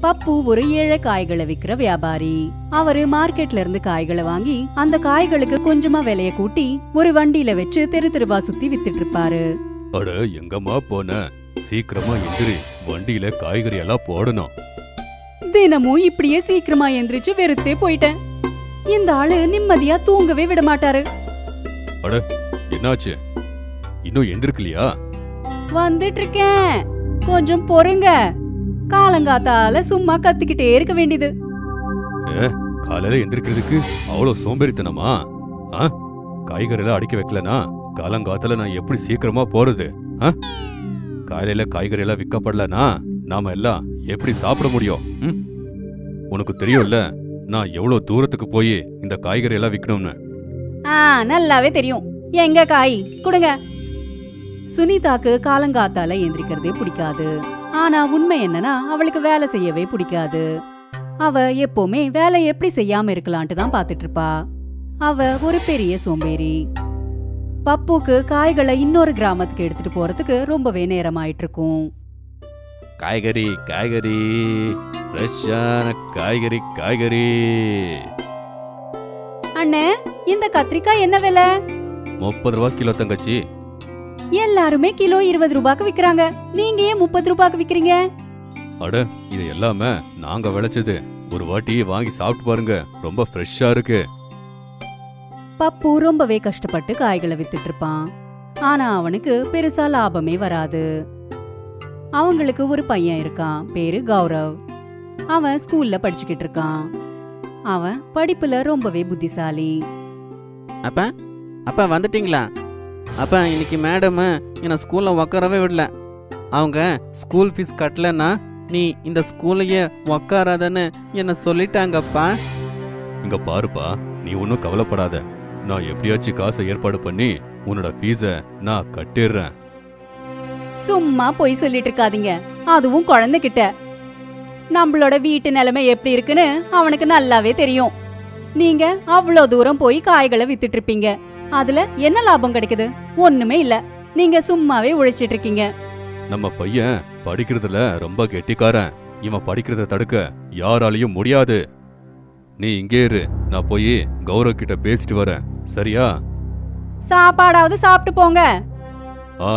பப்பு ஒரு ஏழை காய்களை விக்கிற வியாபாரி. அவரு மார்க்கெட்ல இருந்து காய்களை வாங்கி அந்த காய்களுக்கு கொஞ்சமா விலைய கூட்டி ஒரு வண்டியில வச்சு தெரு தெருவா சுத்தி வித்துட்டு இருப்பாரு. அட எங்கம்மா போன, சீக்கிரமா எந்திரி, வண்டியில காய்கறி எல்லாம் போடணும். தினமும் இப்படியே சீக்கிரமா எந்திரிச்சு வெறுத்தே போயிட்டேன். இந்த ஆளு நிம்மதியா தூங்கவே விட மாட்டாரு. அட என்னாச்சு, இன்னும் எந்திருக்கலையா? வந்துட்டு இருக்கேன், கொஞ்சம் பொறுங்க. காலங்காத்தால சும்மா கத்திக்கிட்டே இருக்க வேண்டியது. காலையில எந்திரிக்கிறதுக்கு அவ்வளவு சோம்பேறித்தனமா? காய்கறி எல்லாம் அடிக்க வைக்கலனா காலங்காத்தால நான் எப்படி சீக்கிரமா போறது? காலையில காய்கறி எல்லாம் விற்கப்படலனா நாம எல்லாம் எப்படி சாப்பிட முடியும்? உனக்கு தெரியும்ல நான் எவ்வளவு தூரத்துக்கு போய் இந்த காய்கறி எல்லாம் விற்கணும்னு. நல்லாவே தெரியும். எங்க காய் கொடுங்க. சுனிதாக்கு காலங்காத்தால எந்திரிக்கிறதே பிடிக்காது. ஆனா உண்மை என்னன்னா அவளுக்கு வேலை செய்யவே பிடிக்காது. அவ எப்பவுமே வேலை எப்படி செய்யாம இருக்கலான்ட்டு தான் பாத்துட்டு இருப்பா. அவ ஒரு பெரிய சோம்பேறி. பப்புக்கு காய்களை இன்னொரு கிராமத்துக்கு எடுத்துட்டு போறதுக்கு ரொம்பவே நேரம் ஆயிட்டு இருக்கும். காய்கறி காய்கறி, ஃப்ரெஷ்ஷான காய்கறி காய்கறி. அண்ணே, இந்த கத்திரிக்காய் என்ன விலை? 30 ரூபாய் கிலோ தங்கச்சி. எல்லாருமே கிலோ 20 ரூபாய்க்கு விக்கிறாங்க, நீங்க ஏன் 30 ரூபாய்க்கு விக்கிறீங்க? அட இது எல்லாமே நாங்க விளைச்சது, ஒரு வாட்டி வாங்கி சாப்பிட்டு பாருங்க, ரொம்ப ஃப்ரெஷ்ஷா இருக்கு. பப்பு ரொம்பவே கஷ்டப்பட்டு காய்களை வித்துட்டு இருப்பான். ஆனா அவனுக்கு பெருசா லாபமே வராது. அவங்களுக்கு ஒரு பையன் இருக்கான், பேரு கௌரவ். அவன் ஸ்கூல்ல படிச்சுக்கிட்டு இருக்கான். அவன் படிப்புல ரொம்பவே புத்திசாலி. அப்பா அப்பா வந்துட்டீங்களா? அப்பா இன்னைக்கு மேடம் என்னை ஸ்கூல்ல உக்காரவே விடல. அவங்க ஸ்கூல் ஃபீஸ் கட்டலன்னா நீ இந்த ஸ்கூல்லையே உக்காராதன்னு என்ன சொல்லிட்டாங்கப்பா. இங்க பாருப்பா, நீ ஒன்னும் கவலைப்படாத, நான் எப்படியாச்சும் காசை ஏற்பாடு பண்ணி உன்னோட ஃபீஸ நான் கட்டிடுறேன். சும்மா பொய் சொல்லிட்டு இருக்காதீங்க, அதுவும் குழந்தைகிட்ட. நம்மளோட வீட்டு நிலைமை எப்படி இருக்குன்னு அவனுக்கு நல்லாவே தெரியும். நீங்க அவ்வளோ தூரம் போய் காய்களை வித்துட்டு இருப்பீங்க, அதுல என்ன லாபம் கிடைக்குது? ஒண்ணுமே இல்ல. நீங்க சும்மாவே உழைச்சிட்டு இருக்கீங்க. நம்ம பையன் படிக்கிறதுல ரொம்ப கெட்டிக்காரன், இவன் படிக்கிறத தடுக்க யாராலையும் முடியாது. நீ இங்கே இரு, நான் போய் கௌரவ் கிட்ட பேசிட்டு வரேன், சரியா? சாப்பாடாவது சாப்பிட்டு போங்க.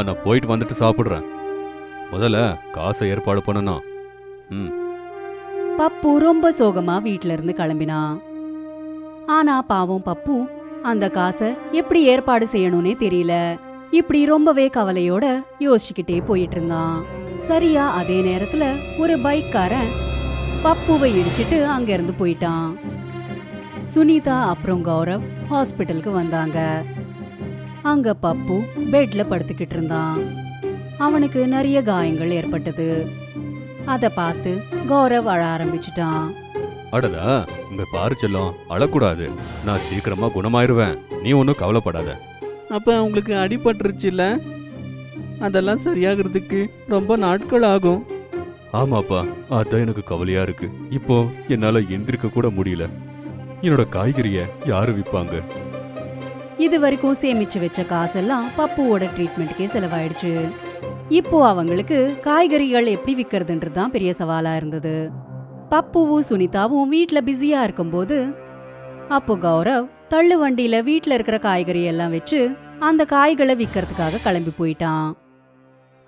நான் போயிட்டு வந்துட்டு சாப்பிடுறேன். முதல்ல காசை ஏற்பாடு பண்ணணும். பப்பு ரொம்ப சோகமா வீட்ல இருந்து கிளம்பினான். ஆனா பாவம் பப்பு அந்த காசை எப்படி ஏற்பாடு செய்யணும்னே தெரியல. இப்படி ரொம்பவே கவலையோட யோசிச்சுக்கிட்டே போயிட்டு இருந்தான். சரியா அதே நேரத்துல ஒரு பைக்காரன் பப்புவை இடிச்சிட்டு அங்க இருந்து போயிட்டான். சுனிதா அப்புறம் கௌரவ் ஹாஸ்பிட்டலுக்கு வந்தாங்க. அங்க பப்பு பெட்ல படுத்துக்கிட்டு இருந்தான். அவனுக்கு நிறைய காயங்கள் ஏற்பட்டது. அத பார்த்து கௌரவ் அழ ஆரம்பிச்சுட்டான். அடடா, இங்க பாரு செல்லம், அழக்கூடாது, நான் சீக்கிரமா குணமாயிருவேன், நீ ஒன்னும் கவலைப்படாத. அப்ப உங்களுக்கு அடிபட்டுருச்சுல்ல, அதெல்லாம் சரியாகிறதுக்கு ரொம்ப நாட்கள் ஆகும். ஆமாப்பா, அதான் எனக்கு கவலையா இருக்கு. இப்போ என்னால எந்திரிக்க கூட முடியல. என்னோட காய்கறிய யாரு விற்பாங்க? இது வரைக்கும் சேமிச்சு வச்ச காசெல்லாம் பப்புவோட ட்ரீட்மெண்ட்டுக்கே செலவாயிடுச்சு. இப்போ அவங்களுக்கு காய்கறிகள் எப்படி விற்கிறதுன்றதுதான் பெரிய சவாலா இருந்தது. பப்புவும் சுனிதாவும் வீட்ல பிஸியா இருக்கும்போது அப்போ கௌரவ் தள்ளு வண்டியில வீட்ல இருக்கிற காய்கறி எல்லாம் வச்சு அந்த காய்களை விற்கிறதுக்காக கிளம்பி போயிட்டான்.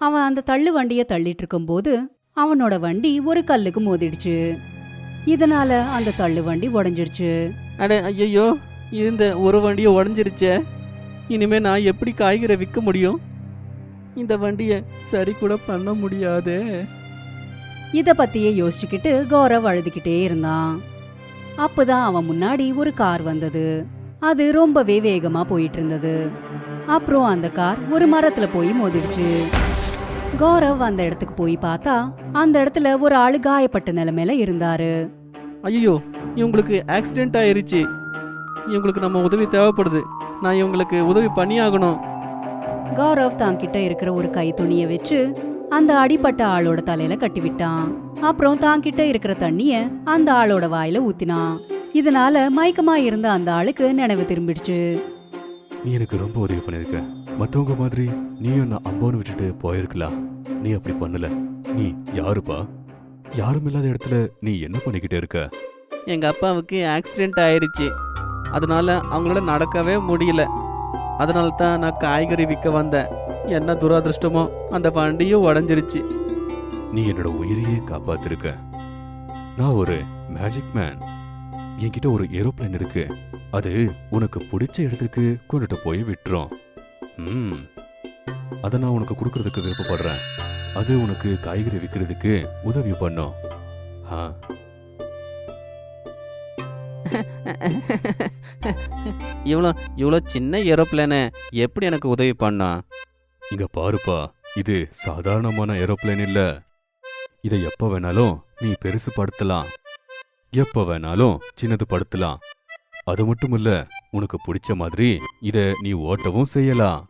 அவன் அந்த தள்ளு வண்டிய தள்ளிட்டு இருக்கும்போது அவனோட வண்டி ஒரு கல்லுக்கு மோதிடுச்சு. இதனால அந்த தள்ளு வண்டி உடைஞ்சிடுச்சு. அட ஐயோ, இந்த ஒரு வண்டியை உடஞ்சிருச்சே, இனிமே நான் எப்படி காய்கறி விற்க முடியும்? இந்த வண்டியை சரி கூட பண்ண முடியாதே. இத பத்தியே யோசிச்சுக்கிட்டு கௌரவ் அழுதுகிட்டே இருந்தான். அப்பதான் அவன் முன்னாடி ஒரு கார் வந்தது. அது ரொம்பவே வேகமா போயிட்டு இருந்தது. அப்புறம் அந்த கார் ஒரு மரத்துல போய் மோதிடுச்சு. கௌரவ் அந்த இடத்துக்கு போய் பார்த்தா அந்த இடத்துல ஒரு ஆளு காயப்பட்ட நிலைமையில இருந்தாரு. ஐயோ, இவங்களுக்கு ஆக்சிடென்ட் ஆயிருச்சு, இவங்களுக்கு நம்ம உதவி தேவைப்படுது, நான் இவங்களுக்கு உதவி பண்ணியாகணும். கௌரவ் தாங்கிட்ட இருக்கிற ஒரு கை துணியை வச்சு அந்த அடிப்பட்ட ஆளோட தலையில கட்டி விட்டான். அப்புறம் தாங்கிட்ட இருக்கிற தண்ணிய அந்த ஆளோட வாயில ஊத்தினான். இதனால மயக்கமா இருந்த அந்த ஆளுக்கு நினைவு திரும்பிடுச்சு. நீ எனக்கு ரொம்ப உதவி பண்ணிருக்க, மத்தவங்க மாதிரி நீயும் நான் அம்போன்னு விட்டுட்டு போயிருக்கலாம். நீ அப்படி பண்ணல. நீ யாருப்பா? யாரும் இல்லாத இடத்துல நீ என்ன பண்ணிக்கிட்டே இருக்க? எங்க அப்பாவுக்கு ஆக்சிடென்ட் ஆயிருச்சு. அதனால அவங்களால நடக்கவே முடியல. அதனால தான் நான் காய்கறி விற்க வந்தேன். என்ன துரதிருஷ்டமோ அந்த வண்டியும் உடஞ்சிருச்சு. நீ என்னோட உயிரையே காப்பாத்திருக்க. நான் ஒரு மேஜிக் மேன். என்கிட்ட ஒரு ஏரோப்ளேன் இருக்கு. அது உனக்கு பிடிச்ச இடத்துக்கு கொண்டுட்டு போய் விட்டுரும். அதை நான் உனக்கு கொடுக்கறதுக்கு விருப்பப்படுறேன். அது உனக்கு காய்கறி விற்கிறதுக்கு உதவி பண்ணும். இவ்வளோ சின்ன ஏரோப்ளேனு எப்படி எனக்கு உதவி பண்ணோம்? இங்க பாருப்பா, இது சாதாரணமான ஏரோப்ளேன் இல்ல. இதை எப்ப வேணாலும் நீ பெருசு படுத்தலாம், எப்ப வேணாலும் சின்னது படுத்தலாம். அது மட்டும் இல்ல, உனக்கு பிடிச்ச மாதிரி இத நீ ஓட்டவும் செய்யலாம்.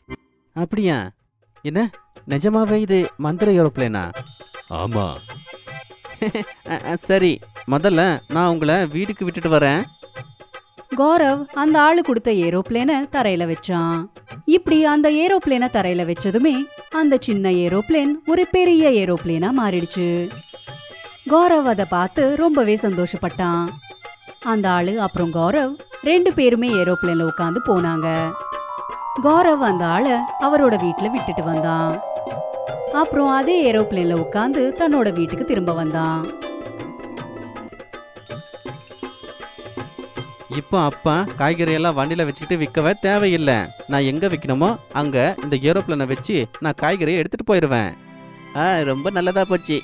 அப்படியா? என்ன நிஜமாவே இது மந்திர ஏரோப்ளேனா? ஆமா. சரி, முதல்ல நான் உங்களை வீட்டுக்கு விட்டுட்டு வரேன். கௌரவ் அந்த ஆளு கொடுத்த ஏரோப்ளேனை தரையில வச்சான். இப்படி அந்த ஏரோப்ளேனை தரையில வச்சதுமே அந்த சின்ன ஏரோப்ளேன் ஒரு பெரிய ஏரோப்ளேனா மாறிடுச்சு. கௌரவ் அதை பார்த்து ரொம்பவே சந்தோஷப்பட்டான். அந்த ஆளு அப்புறம் கௌரவ் 2 பேருமே ஏரோப்ளேன்ல உட்காந்து போனாங்க. கௌரவ் அந்த ஆளை அவரோட வீட்டுல விட்டுட்டு வந்தான். அப்புறம் அதே ஏரோப்ளேன்ல உட்காந்து தன்னோட வீட்டுக்கு திரும்ப வந்தான். இப்போ அப்பா காய்கறி எல்லாம் வண்டியில வச்சுக்கிட்டு விற்கவே தேவையில்லை. நான் எங்க விற்கணுமோ அங்க இந்த ஏரோப்ளேனை வச்சு நான் காய்கறியை எடுத்துட்டு போயிடுவேன். ரொம்ப நல்லதா போச்சு.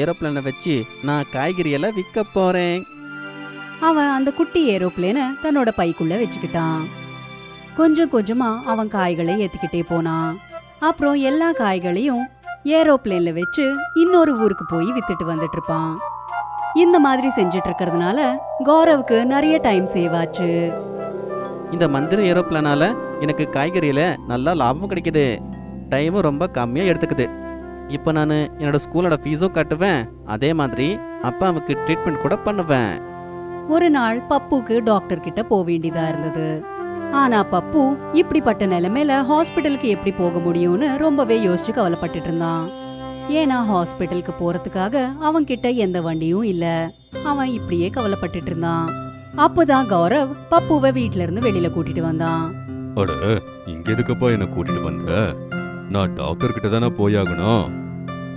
ஏரோப்ளேனை வச்சு நான் காய்கறி எல்லாம் விற்க போறேன். அவன் அந்த குட்டி ஏரோப்ளேனை தன்னோட பைக்குள்ள வச்சுக்கிட்டான். கொஞ்சம் கொஞ்சமா அவன் காய்களை ஏத்திக்கிட்டே போனான். அப்புறம் எல்லா காய்களையும் ஏரோப்ளேன்ல வச்சு இன்னொரு ஊருக்கு போய் வித்துட்டு வந்துட்டு இருப்பான். இந்த மாதிரி செஞ்சுட்டு இருக்கிறதுனால கௌரவுக்கு நிறைய டைம் சேவ் ஆச்சு. இந்த மந்திர ஏரோப்ளேனால எனக்கு காய்கறியில நல்லா லாபமும் கிடைக்குது. டைமும் ரொம்ப கம்மியா எடுத்துக்குது. இப்போ நான் என்னோட ஸ்கூலோட ஃபீஸும் கட்டுவேன். அதே மாதிரி அப்பாவுக்கு ட்ரீட்மெண்ட் கூட பண்ணுவேன். ஒரு நாள் பப்புக்கு டாக்டர் கிட்ட போக வேண்டியதா இருந்தது. ஆனா பப்பு இப்படிப்பட்ட நிலைமையில ஹாஸ்பிட்டலுக்கு எப்படி போக முடியும்னு ரொம்பவே யோசிச்சு கவலைப்பட்டுட்டு இருந்தான். ஏன்னா ஹாஸ்பிட்டலுக்கு போறதுக்காக அவன் கிட்ட எந்த வண்டியும் இல்ல. அவன் இப்படியே கவலைப்பட்டுட்டு இருந்தான். அப்போதான் கௌரவ் பப்புவை வீட்ல இருந்து வெளியில கூட்டிட்டு வந்தான். அட, இங்க எதுக்கப்பா என்ன கூட்டிட்டு வந்த? நான் டாக்டர் கிட்ட தானே போயாகணும்.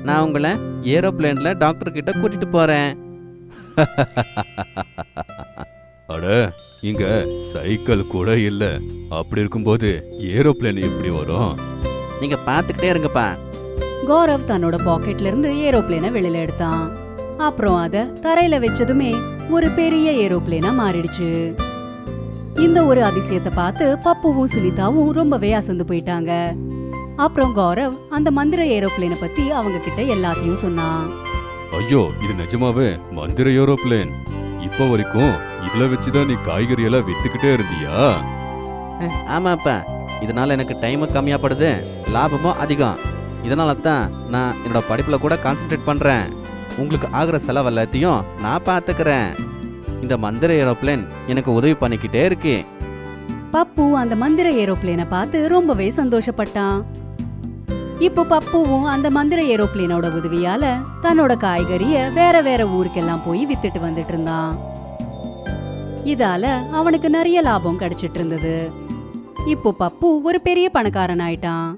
நான் உங்களை ஏரோப்ளேன்ல டாக்டர் கிட்ட கூட்டிட்டு போறேன். அட, இங்க சைக்கிள் கூட இல்ல. அப்படி இருக்கும்போது ஏரோப்ளேன் எப்படி வரும்? நீங்க பாத்துக்கிட்டே இருங்கப்பா. கௌரவ் தன்னோட பாக்கெட்ல இருந்து ஏரோப்ளேனை வெளியில எடுத்தான். அப்புறம் அத தரையில வச்சதுமே ஒரு பெரிய ஏரோப்ளேனா மாறிடுச்சு. இந்த ஒரு அதிசயத்தை பார்த்து பப்புவும் சுனிதாவும் ரொம்பவே அசந்து போயிட்டாங்க. அப்புறம் கௌரவ் அந்த மந்திர ஏரோப்ளேனை பத்தி அவங்க கிட்ட எல்லாத்தையும் சொன்னான். ஐயோ, இது நிஜமாவே மந்திர ஏரோப்ளேன். இப்ப வரைக்கும் இதுல வச்சுதான் நீ காய்கறி எல்லாம் வித்துக்கிட்டே இருந்தியா? ஆமாப்பா, இதனால எனக்கு டைமும் கம்மியா படுது, லாபமும் அதிகம். இதனால தான் நான் என்னோட படிப்புல கூட கான்சென்ட்ரேட் பண்றேன். உங்களுக்கு ஆகிற செலவு எல்லாத்தையும் நான் பார்த்துக்கிறேன். இந்த மந்திர ஏரோப்ளேன் எனக்கு உதவி பண்ணிக்கிட்டே இருக்கு. பப்பு அந்த மந்திர ஏரோப்ளேனை பார்த்து ரொம்பவே சந்தோஷப்பட்டான். இப்போ பப்புவும் அந்த மந்திர ஏரோப்ளேனோட உதவியால தன்னோட காய்கறிய வேற வேற ஊருக்கெல்லாம் போய் வித்துட்டு வந்துட்டு இருந்தான். இதால அவனுக்கு நிறைய லாபம் கிடைச்சிட்டு இருந்தது. இப்போ பப்பு ஒரு பெரிய பணக்காரன் ஆயிட்டான்.